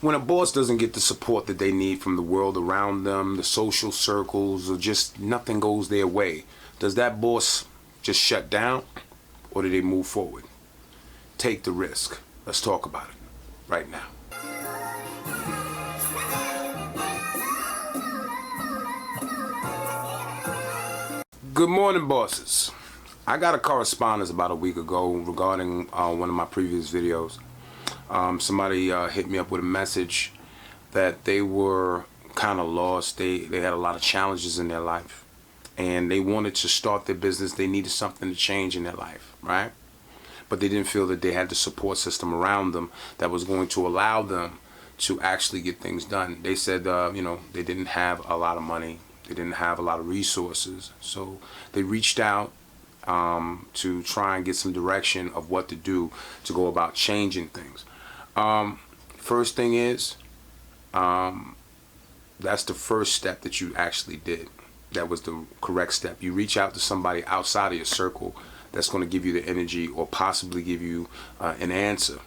When a boss doesn't get the support that they need from the world around them, the social circles, or just nothing goes their way, does that boss just shut down, or do they move forward? Take the risk. Let's talk about it right now. Good morning, bosses. I got a correspondence about a week ago regarding one of my previous videos. Somebody hit me up with a message that they were kind of lost. They had a lot of challenges in their life, and they wanted to start their business. They needed something to change in their life, right? But they didn't feel that they had the support system around them that was going to allow them to actually get things done. They said, they didn't have a lot of money. They didn't have a lot of resources. So they reached out to try and get some direction of what to do to go about changing things. First thing is, that's the first step that you actually did. That was the correct step. You reach out to somebody outside of your circle that's going to give you the energy or possibly give you an answer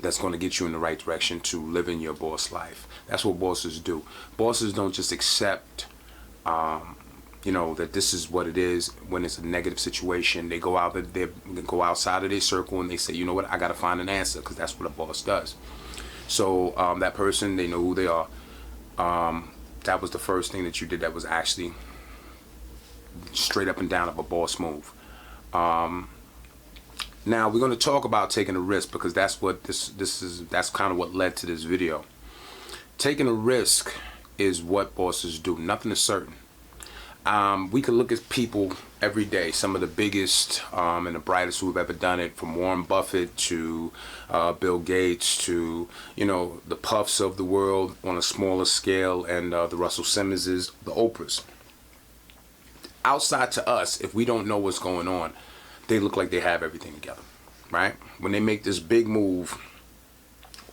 that's going to get you in the right direction to live in your boss life. That's what bosses do. Bosses don't just accept that this is what it is when it's a negative situation. They go out there, they go outside of their circle, and they say, you know what, I got to find an answer, because that's what a boss does. So that person, they know who they are. That was the first thing that you did that was actually straight up and down of a boss move. Now we're going to talk about taking a risk, because that's what that's kind of what led to this video. Taking a risk is what bosses do. Nothing is certain. We can look at people every day, some of the biggest and the brightest who have ever done it, from Warren Buffett to Bill Gates to, the Puffs of the world on a smaller scale, and the Russell Simmonses, the Oprahs. Outside to us, if we don't know what's going on, they look like they have everything together, right? When they make this big move,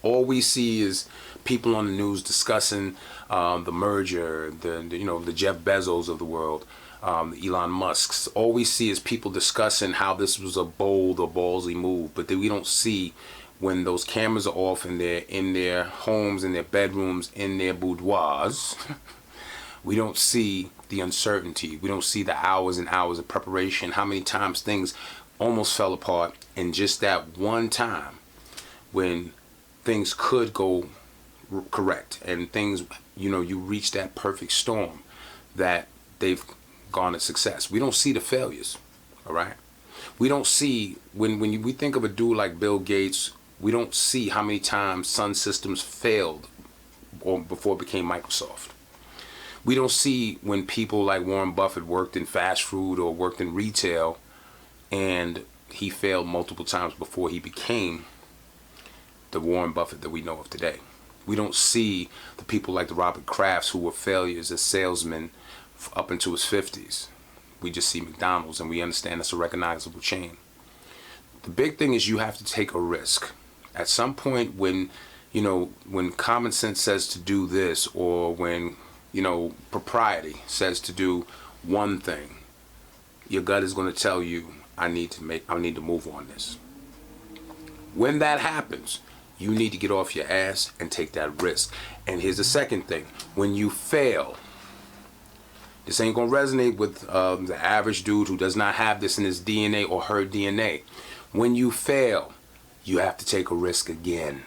all we see is people on the news discussing the merger, the Jeff Bezos of the world, the Elon Musks. All we see is people discussing how this was a bold or ballsy move, but then we don't see when those cameras are off and they're in their homes, in their bedrooms, in their boudoirs. We don't see the uncertainty. We don't see the hours and hours of preparation, how many times things almost fell apart in just that one time when things could go correct, and things, you reach that perfect storm that they've garnered success. We don't see the failures, all right? We don't see, when we think of a dude like Bill Gates, we don't see how many times Sun Systems failed or before it became Microsoft. We don't see when people like Warren Buffett worked in fast food or worked in retail and he failed multiple times before he became the Warren Buffett that we know of today. We don't see the people like the Robert Krafts who were failures as salesmen up into his 50s. We just see McDonald's, and we understand that's a recognizable chain. The big thing is you have to take a risk. At some point when common sense says to do this, or when propriety says to do one thing, your gut is going to tell you, I need to move on this. When that happens, you need to get off your ass and take that risk. And here's the second thing. When you fail, this ain't going to resonate with the average dude who does not have this in his DNA or her DNA. When you fail, you have to take a risk again.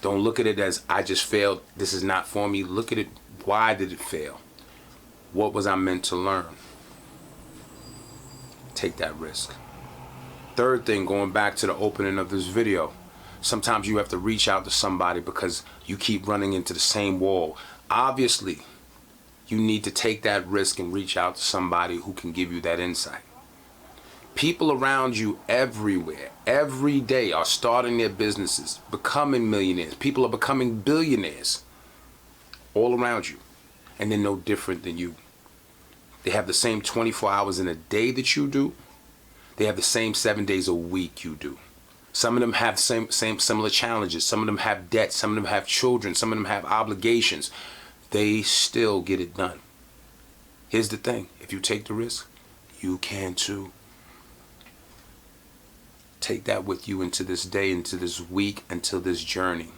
Don't look at it as, I just failed, this is not for me. Look at it, why did it fail? What was I meant to learn? Take that risk. Third thing, going back to the opening of this video, sometimes you have to reach out to somebody because you keep running into the same wall. Obviously, you need to take that risk and reach out to somebody who can give you that insight. People around you everywhere, every day, are starting their businesses, becoming millionaires. People are becoming billionaires all around you, and they're no different than you. They have the same 24 hours in a day that you do. They have the same 7 days a week you do. Some of them have similar challenges. Some of them have debt. Some of them have children. Some of them have obligations. They still get it done. Here's the thing. If you take the risk, you can too. Take that with you into this day, into this week, into this journey.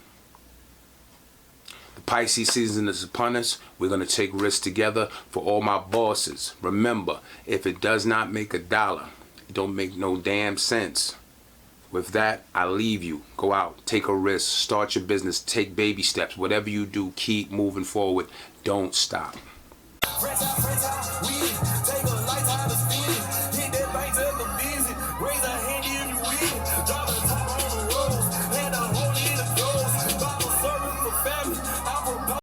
The Pisces season is upon us. We're going to take risks together. For all my bosses, remember, if it does not make a dollar, it don't make no damn sense. With that, I leave you. Go out, take a risk, start your business, take baby steps. Whatever you do, keep moving forward. Don't stop.